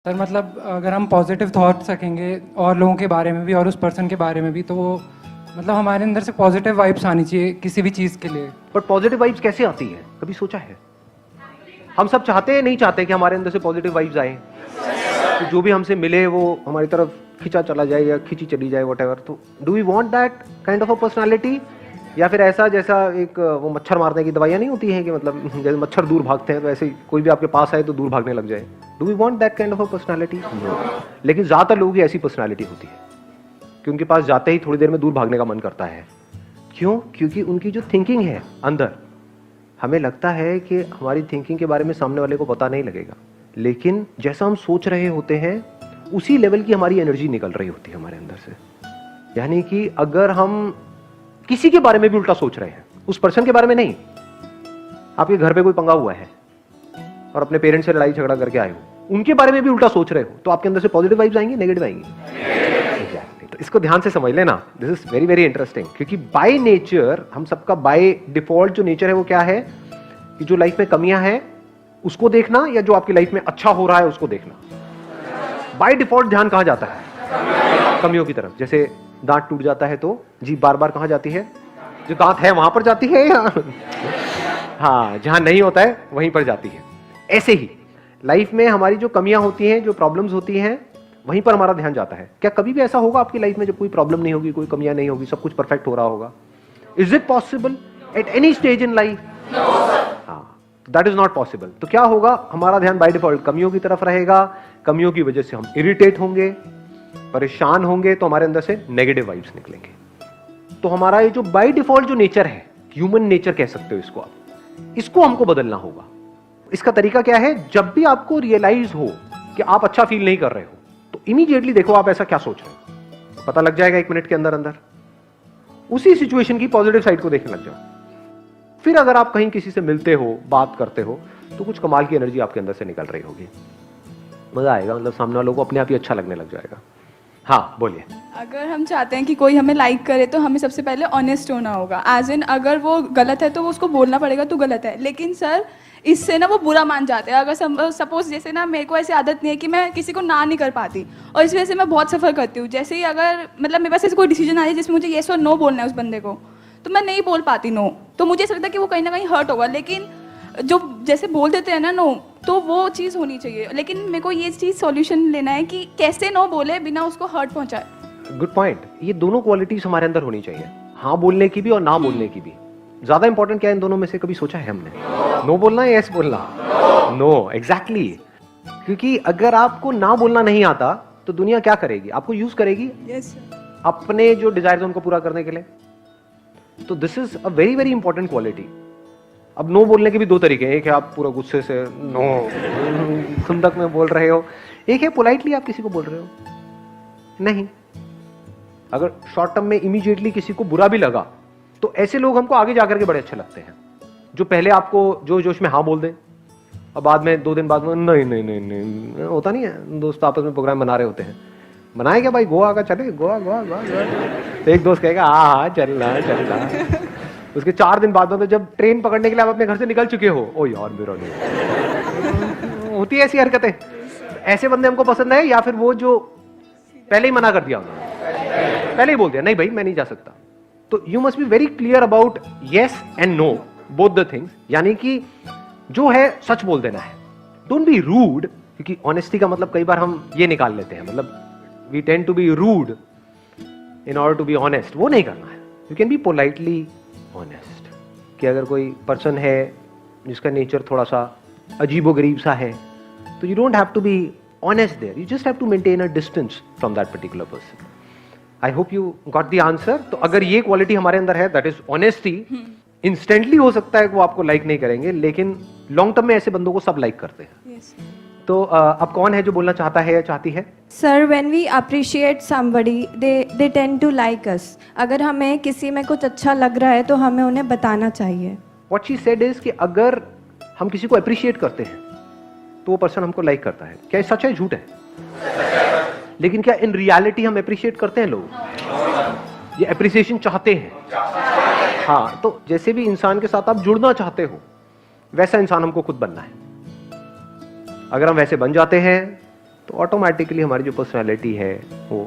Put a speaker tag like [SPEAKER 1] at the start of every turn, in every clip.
[SPEAKER 1] Sir मतलब अगर हम पॉजिटिव थॉट्स रखेंगे और लोगों के बारे में भी और उस पर्सन के बारे में भी, तो वो मतलब हमारे अंदर से पॉजिटिव वाइब्स आनी चाहिए किसी भी चीज़ के लिए।
[SPEAKER 2] बट पॉजिटिव वाइब्स कैसे आती है, कभी सोचा है? हम सब चाहते हैं, नहीं चाहते कि हमारे अंदर से पॉजिटिव वाइब्स आए, तो जो भी हमसे मिले वो हमारी तरफ खिंचा चला जाए या खिंची चली जाए, व्हाटएवर। तो do we want that kind of a personality, या फिर ऐसा जैसा एक वो मच्छर मारने की दवाइयाँ नहीं होती हैं कि मतलब जैसे मच्छर दूर भागते हैं तो ऐसे कोई भी आपके पास आए तो दूर भागने लग जाए? Do we want that kind of a personality? लेकिन ज़्यादातर लोगों की ऐसी पर्सनालिटी होती है कि उनके पास जाते ही थोड़ी देर में दूर भागने का मन करता है। क्यों? क्योंकि उनकी जो थिंकिंग है अंदर, हमें लगता है कि हमारी थिंकिंग के बारे में सामने वाले को पता नहीं लगेगा, लेकिन जैसा हम सोच रहे होते हैं उसी लेवल की हमारी एनर्जी निकल रही होती है हमारे अंदर से। यानी कि अगर हम किसी के बारे में भी उल्टा सोच रहे हैं, उस पर्सन के बारे में नहीं, आपके घर पे कोई पंगा हुआ है और अपने पेरेंट्स से लड़ाई झगड़ा करके आए हो, उनके बारे में भी उल्टा सोच रहे हो, तो आपके अंदर से पॉजिटिव वाइब्स आएंगी, नेगेटिव आएंगी? तो इसको ध्यान से समझ लेना, this is very very interesting. क्योंकि बाय नेचर हम सबका बाय डिफॉल्ट जो नेचर है वो क्या है कि जो लाइफ में कमियां हैं उसको देखना, या जो आपकी लाइफ में अच्छा हो रहा है उसको देखना। बाय डिफॉल्ट ध्यान कहां जाता है? कमियों की तरफ। जैसे दांत टूट जाता है तो जीभ बार बार कहां जाती है? जो दांत है वहां पर जाती है, या हाँ जहां नहीं होता है वहीं पर जाती है। ऐसे ही लाइफ में हमारी जो कमियां होती हैं, जो प्रॉब्लम्स होती हैं, वहीं पर हमारा ध्यान जाता है। क्या कभी भी ऐसा होगा आपकी लाइफ में जब कोई प्रॉब्लम नहीं होगी, कोई कमियां नहीं होगी, सब कुछ परफेक्ट हो रहा होगा? Is it possible at any stage in life? हाँ, दैट इज नॉट पॉसिबल। तो क्या होगा, हमारा ध्यान बाय डिफॉल्ट कमियों की तरफ रहेगा। कमियों की वजह से हम इरिटेट होंगे, परेशान होंगे, तो हमारे अंदर से नेगेटिव वाइब्स निकलेंगे। तो हमारा ये जो बाय डिफॉल्ट जो नेचर है, ह्यूमन नेचर कह सकते हो इसको आप, इसको हमको बदलना होगा। इसका तरीका क्या है? जब भी आपको रियलाइज हो कि आप अच्छा फील नहीं कर रहे हो, तो इमीडिएटली देखो आप ऐसा क्या सोच रहे हो, पता लग जाएगा 1 मिनट के अंदर अंदर। उसी सिचुएशन की पॉजिटिव साइड को देखने लग जाओ। फिर अगर आप कहीं किसी से मिलते हो, बात करते हो, तो कुछ कमाल की एनर्जी आपके अंदर से निकल रही होगी, मजा आएगा, मतलब सामने वालों को अपने आप ही अच्छा लगने लग जाएगा। हाँ बोलिए।
[SPEAKER 3] अगर हम चाहते हैं कि कोई हमें लाइक करे तो हमें सबसे पहले ऑनेस्ट होना होगा। एज इन अगर वो गलत है तो वो उसको बोलना पड़ेगा तो गलत है, लेकिन सर इससे ना वो बुरा मान जाते हैं। अगर सपोज जैसे ना मेरे को ऐसी आदत नहीं है कि मैं किसी को ना नहीं कर पाती, और इस वजह से मैं बहुत सफ़र करती हूँ। जैसे ही अगर मतलब मेरे पास ऐसे कोई डिसीजन आ जाए जिसमें मुझे येस और नो बोलना है उस बंदे को, तो मैं नहीं बोल पाती नो, तो मुझे ऐसा लगता है कि वो कहीं ना कहीं हर्ट होगा। लेकिन जो जैसे बोल देते हैं ना नो, तो वो चीज़ होनी चाहिए। लेकिन मेरे को ये चीज़ सॉल्यूशन लेना है कि कैसे नो बोले बिना उसको हर्ट पहुंचाए।
[SPEAKER 2] Good point. ये दोनों क्वालिटीज हमारे अंदर होनी चाहिए, हाँ बोलने की भी और ना बोलने की भी। ज्यादा इंपॉर्टेंट क्या है इन दोनों में से, कभी सोचा है हमने? नो बोलना या यस बोलना? No, exactly. क्योंकि अगर आपको ना बोलना नहीं आता तो दुनिया क्या करेगी? आपको यूज करेगी
[SPEAKER 3] यस
[SPEAKER 2] अपने जो डिजायर उनको पूरा करने के लिए। तो this is a very very important quality. अब नो बोलने के भी 2 तरीके हैं। एक है आप पूरा गुस्से से नो खुंदक में बोल रहे हो, एक है पोलाइटली आप किसी को बोल रहे हो नहीं। अगर शॉर्ट टर्म में इमीडिएटली किसी को बुरा भी लगा, तो ऐसे लोग हमको आगे जाकर के बड़े अच्छे लगते हैं, जो पहले आपको जो जोश में हाँ बोल दे और बाद में 2 दिन बाद में नहीं नहीं नहीं नहीं। होता नहीं है, दोस्त आपस में प्रोग्राम बना रहे होते हैं, बनाए क्या भाई, गोवा का चले, गोवा गोवा गोवा गोवा। तो एक दोस्त कहेगा हाँ हाँ चल रहा। उसके 4 दिन बाद में तो जब ट्रेन पकड़ने के लिए आप अपने घर से निकल चुके हो, ओ यार मेरा नहीं। होती है ऐसी हरकतें। ऐसे बंदे हमको पसंद है, या फिर वो जो पहले ही मना कर दिया उन्होंने, पहले ही बोल दिया नहीं भाई मैं नहीं जा सकता। तो you must be very clear about yes and no, both the things. यानी कि जो है सच बोल देना है, डोंट बी रूड। क्योंकि ऑनेस्टी का मतलब कई बार हम ये निकाल लेते हैं, मतलब we tend to be rude in order to be honest. वो नहीं करना है। You can be politely honest. कि अगर कोई पर्सन है जिसका नेचर थोड़ा सा अजीबोगरीब सा है, तो you don't have to be honest there, you just have to maintain a distance from that particular person. I hope you got the answer. तो अगर ये क्वालिटी हमारे अंदर है, दैट इज ऑनेस्टी, इंस्टेंटली हो सकता है कि वो आपको लाइक नहीं करेंगे, लेकिन लॉन्ग टर्म में ऐसे बंदों को सब लाइक करते हैं।
[SPEAKER 3] यस
[SPEAKER 2] तो अब कौन है जो बोलना चाहता है या चाहती है?
[SPEAKER 4] Sir when we appreciate somebody they tend to like us। अगर हमें किसी में कुछ अच्छा लग रहा है तो हमें उन्हें बताना चाहिए।
[SPEAKER 2] What she said is कि अगर हम किसी को अप्रिशिएट करते हैं तो वो पर्सन हमको लाइक करता है। क्या ये सच है, झूठ है? लेकिन क्या इन रियलिटी हम अप्रिशिएट करते हैं? लोग ये अप्रिसिएशन चाहते हैं। हाँ, तो जैसे भी इंसान के साथ आप जुड़ना चाहते हो, वैसा इंसान हमको खुद बनना है। अगर हम वैसे बन जाते हैं तो ऑटोमेटिकली हमारी जो पर्सनालिटी है वो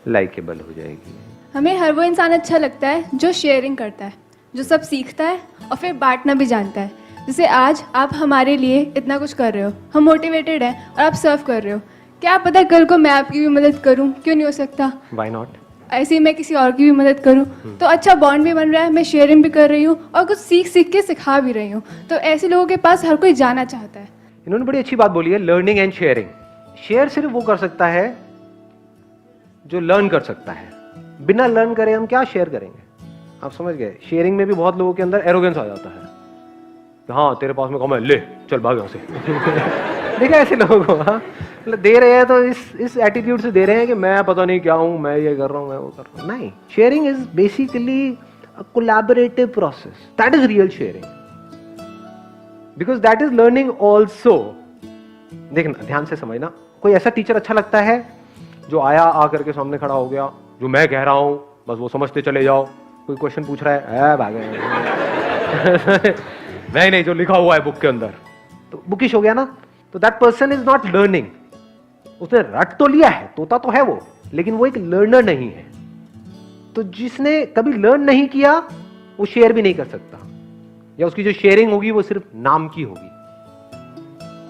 [SPEAKER 2] लाइकेबल हो जाएगी।
[SPEAKER 5] हमें हर वो इंसान अच्छा लगता है जो शेयरिंग करता है, जो सब सीखता है और फिर बांटना भी जानता है। जैसे आज आप हमारे लिए इतना कुछ कर रहे हो, हम मोटिवेटेड हैं और आप सर्व कर रहे हो। क्या पता कल को मैं आपकी भी मदद करूं, क्यों नहीं हो सकता?
[SPEAKER 2] Why not?
[SPEAKER 5] ऐसे ही मैं किसी और की भी मदद करूं तो अच्छा बॉन्ड भी बन रहा है, मैं शेयरिंग भी कर रही हूँ और कुछ सीख के सिखा भी रही हूँ। तो ऐसे लोगों के पास हर कोई जाना चाहता है।
[SPEAKER 2] इन्होंने बड़ी अच्छी बात बोली है, लर्निंग एंड शेयरिंग। शेयर सिर्फ वो कर सकता है जो लर्न कर सकता है। बिना लर्न करे हम क्या शेयर करेंगे? आप समझ गए? शेयरिंग में भी बहुत लोगों के अंदर एरोगेंस आ जाता है, हाँ तेरे पास में कम है, ले चल भाग यहाँ से। देखा ऐसे लोगों को? हाँ, मतलब दे रहे हैं तो इस एटीट्यूड से दे रहे हैं कि मैं पता नहीं क्या हूं, मैं ये कर रहा हूं, मैं वो कर रहा हूं। नहीं, sharing is basically a collaborative process. That is real sharing, because that is learning also. देखना, ध्यान से समझना। कोई ऐसा टीचर अच्छा लगता है जो आया, आकर के सामने खड़ा हो गया, जो मैं कह रहा हूं बस वो समझते चले जाओ, कोई क्वेश्चन पूछ रहा है भागे नहीं, जो लिखा हुआ है बुक के अंदर, तो बुकिश हो गया ना। तो that person is not learning. उसने रट तो लिया है, तोता तो है वो, लेकिन वो एक लर्नर नहीं है। तो जिसने कभी लर्न नहीं किया वो शेयर भी नहीं कर सकता, या उसकी जो शेयरिंग होगी वो सिर्फ नाम की होगी।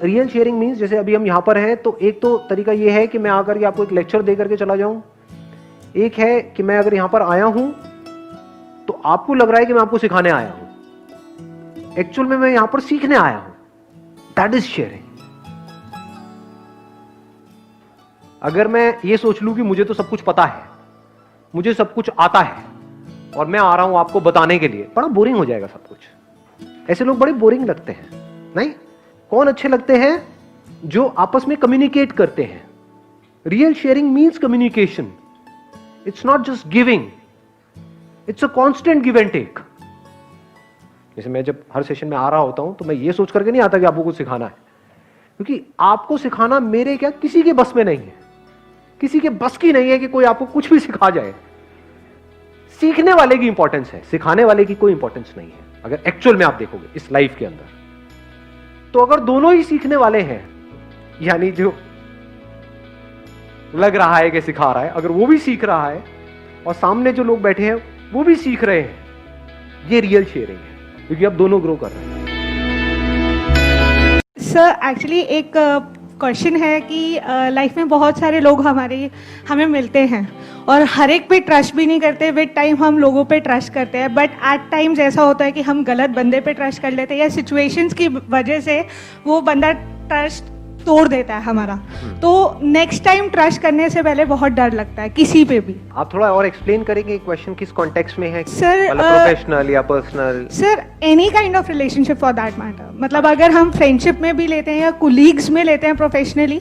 [SPEAKER 2] रियल शेयरिंग मींस, जैसे अभी हम यहां पर हैं, तो एक तो तरीका ये है कि मैं आकर के आपको एक लेक्चर दे करके चला जाऊं। एक है कि मैं अगर यहां पर आया हूं तो आपको लग रहा है कि मैं आपको सिखाने आया हूं, एक्चुअल में मैं यहां पर सीखने आया हूं। That is sharing. अगर मैं ये सोच लूं कि मुझे तो सब कुछ पता है, मुझे सब कुछ आता है और मैं आ रहा हूं आपको बताने के लिए, बड़ा बोरिंग हो जाएगा सब कुछ। ऐसे लोग बड़े बोरिंग लगते हैं। नहीं, कौन अच्छे लगते हैं? जो आपस में कम्युनिकेट करते हैं। Real sharing means communication. It's not just giving, it's a constant give and take. जैसे मैं जब हर सेशन में आ रहा होता हूं तो मैं ये सोच करके नहीं आता कि आपको कुछ सिखाना है, क्योंकि आपको सिखाना मेरे क्या किसी के बस में नहीं है। किसी के बस की नहीं है कि कोई आपको कुछ भी सिखा जाए। सीखने वाले की इंपॉर्टेंस है, सिखाने वाले की कोई इंपॉर्टेंस नहीं है। अगर एक्चुअल में आप देखोगे इस लाइफ के अंदर, तो अगर दोनों ही सीखने वाले हैं, यानी जो लग रहा है कि सिखा रहा है, अगर वो भी सीख रहा है और सामने जो लोग बैठे हैं वो भी सीख रहे हैं, ये रियल शेयरिंग है, क्योंकि आप दोनों ग्रो कर रहे हैं।
[SPEAKER 6] सर एक्चुअली एक क्वेश्चन है कि लाइफ में बहुत सारे लोग हमें मिलते हैं और हर एक पे ट्रस्ट भी नहीं करते। विद टाइम हम लोगों पे ट्रस्ट करते हैं, बट एट टाइम्स ऐसा होता है कि हम गलत बंदे पे ट्रस्ट कर लेते हैं, या सिचुएशंस की वजह से वो बंदा ट्रस्ट तोड़ देता है हमारा। तो नेक्स्ट टाइम ट्रस्ट करने से पहले बहुत डर लगता है किसी पे भी।
[SPEAKER 2] आप थोड़ा और एक्सप्लेन करेंगे क्वेश्चन किस कॉन्टेक्स्ट में है?
[SPEAKER 6] सर
[SPEAKER 2] प्रोफेशनल या personal?
[SPEAKER 6] Sir any kind of relationship for that matter. मतलब अगर हम फ्रेंडशिप में भी लेते हैं या कोलीग्स में लेते हैं, प्रोफेशनली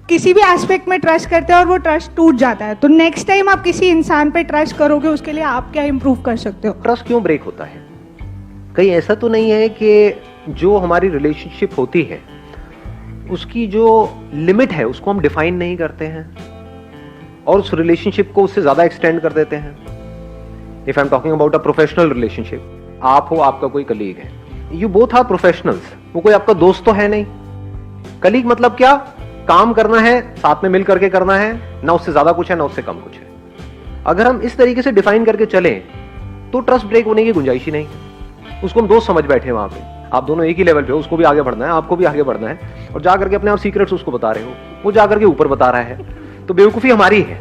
[SPEAKER 6] किसी भी एस्पेक्ट में ट्रस्ट करते हैं और वो ट्रस्ट टूट जाता है, तो नेक्स्ट टाइम आप किसी इंसान पे ट्रस्ट करोगे, उसके लिए आप क्या इंप्रूव कर सकते हो?
[SPEAKER 2] ट्रस्ट क्यों ब्रेक होता है? कहीं ऐसा तो नहीं है कि जो हमारी रिलेशनशिप होती है उसकी जो लिमिट है उसको हम डिफाइन नहीं करते हैं और उस रिलेशनशिप को उससे ज्यादा एक्सटेंड कर देते हैं? If I am talking about a professional relationship, आप हो, आपका कोई कलीग है, यू बोथ आर प्रोफेशनल्स, वो कोई आपका दोस्त तो है नहीं। कलीग मतलब क्या? काम करना है, साथ में मिल करके करना है, ना उससे ज्यादा कुछ है ना उससे कम कुछ है। अगर हम इस तरीके से डिफाइन करके चलें तो ट्रस्ट ब्रेक होने की गुंजाइश ही नहीं है। उसको हम दोस्त समझ बैठे हैं वहां पे, आप दोनों एक ही लेवल पे हो, उसको भी आगे बढ़ना है, आपको भी आगे बढ़ना है, और जाकर के अपने आप सीक्रेट्स उसको बता रहे हो, वो जाकर के ऊपर बता रहा है, तो बेवकूफी हमारी है।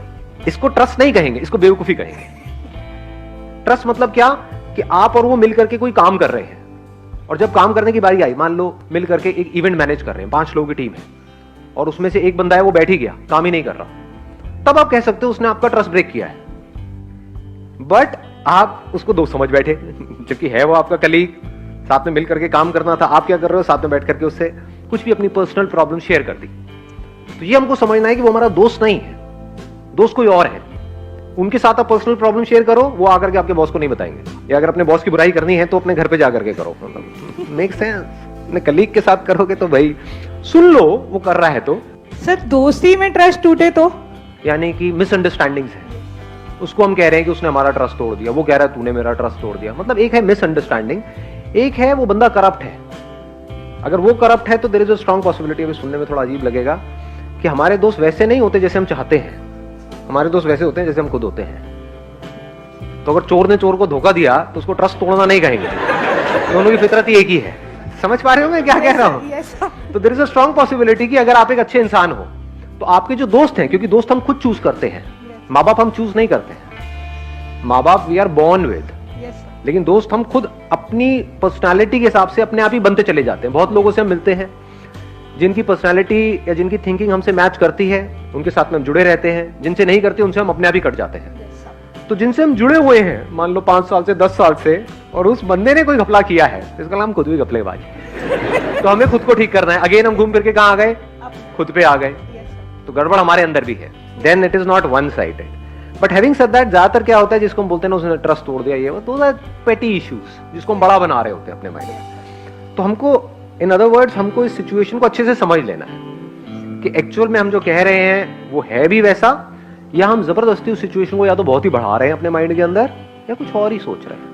[SPEAKER 2] इसको ट्रस्ट नहीं कहेंगे, इसको बेवकूफी कहेंगे। ट्रस्ट मतलब क्या? कि आप और वो मिल करके कोई काम कर रहे हैं, और जब काम करने की बारी आई, मान लो मिल करके एक इवेंट मैनेज कर रहे हैं, 5 लोगों की टीम है, और उसमें से एक बंदा है वो बैठ ही गया, काम ही नहीं कर रहा, तब आप कह सकते हो उसने आपका ट्रस्ट ब्रेक किया है। बट आप उसको दोस्त समझ बैठे, जबकि है वो आपका कलीग, साथ में मिल करके काम करना था। आप क्या कर रहे हो? साथ में बैठ करके उससे कुछ भी अपनी पर्सनल प्रॉब्लम शेयर कर दी। तो ये हमको समझना है कि वो हमारा दोस्त नहीं है, दोस्त कोई और है। उनके साथ आप पर्सनल प्रॉब्लम शेयर करो, वो आकर के आपके बॉस को नहीं बताएंगे। या अगर अपने बॉस की बुराई करनी है तो अपने घर पे जाकर के करो, मतलब मेक सेंस। अपने कलीग के साथ करोगे तो भाई सुन लो वो कर रहा है तो।
[SPEAKER 6] सर दोस्ती में ट्रस्ट टूटे तो?
[SPEAKER 2] यानी कि मिसअंडरस्टैंडिंग्स है, उसको हम कह रहे हैं कि उसने हमारा ट्रस्ट तोड़ दिया, वो कह रहा है तूने मेरा ट्रस्ट तोड़ दिया। मतलब एक है मिसअंडरस्टैंडिंग, एक है वो बंदा करप्ट है। अगर वो करप्ट है तो there is a strong possibility, अभी सुनने में थोड़ा अजीब लगेगा, कि हमारे दोस्त वैसे नहीं होते जैसे हम चाहते हैं, हमारे दोस्त वैसे होते हैं जैसे हम खुद होते हैं। तो अगर चोर ने चोर को धोखा दिया तो उसको ट्रस्ट तोड़ना नहीं कहेंगे, दोनों की फितरत ही एक ही है। समझ पा रहे हो मैं क्या कह रहा हूं? तो there is a strong possibility कि अगर आप एक अच्छे इंसान हो तो आपके जो दोस्त हैं, क्योंकि दोस्त हम खुद चूज करते हैं, माँ बाप हम चूज नहीं करते हैं, माँ बाप वी आर बोर्न विद, लेकिन दोस्त हम खुद अपनी पर्सनालिटी के हिसाब से अपने आप ही बनते चले जाते हैं। बहुत लोगों से हम मिलते हैं जिनकी पर्सनालिटी या जिनकी थिंकिंग हमसे मैच करती है, उनके साथ में हम जुड़े रहते हैं, जिनसे नहीं करते उनसे हम अपने आप ही कट जाते हैं। तो जिनसे हम जुड़े हुए हैं मान लो 5 साल से 10 साल से, और उस बंदे ने कोई घपला किया है, इसका नाम खुद भी घपलेबाज है। तो हमें खुद को ठीक करना है। अगेन हम घूम फिर के कहां आ गए? खुद पे आ गए। तो गड़बड़ हमारे अंदर भी है। Then it is not one sided. But having said that, ज्यादातर क्या होता है जिसको हम बोलते हैं ना उसने ट्रस्ट तोड़ दिया, ये वो दो पेटी इश्यूज जिसको हम बड़ा बना रहे होते हैं अपने माइंड में। तो हमको इन अदर वर्ड्स हमको इस सिचुएशन को अच्छे से समझ लेना है कि एक्चुअल में हम जो कह रहे हैं वो है भी वैसा, या हम जबरदस्ती उस सिचुएशन को या तो बहुत ही बढ़ा रहे हैं अपने माइंड के अंदर, या कुछ और ही सोच रहे हैं।